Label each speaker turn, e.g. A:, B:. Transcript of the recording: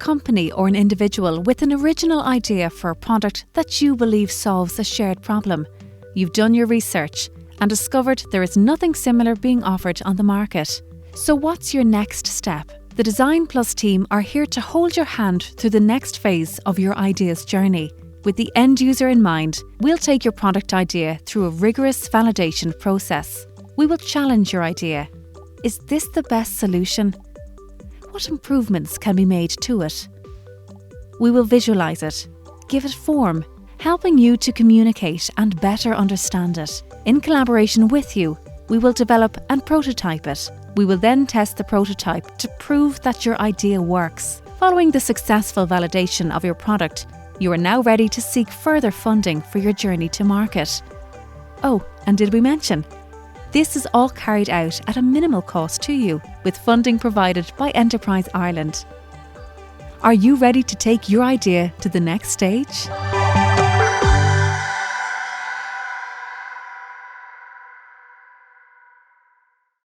A: company or an individual with an original idea for a product that you believe solves a shared problem. You've done your research and discovered there is nothing similar being offered on the market. So what's your next step? The Design Plus team are here to hold your hand through the next phase of your idea's journey. With the end user in mind, we'll take your product idea through a rigorous validation process. We will challenge your idea. Is this the best solution? What improvements can be made to it? We will visualize it, give it form, helping you to communicate and better understand it. In collaboration with you, we will develop and prototype it. We will then test the prototype to prove that your idea works. Following the successful validation of your product, you are now ready to seek further funding for your journey to market. Oh, and did we mention? This is all carried out at a minimal cost to you, with funding provided by Enterprise Ireland. Are you ready to take your idea to the next stage?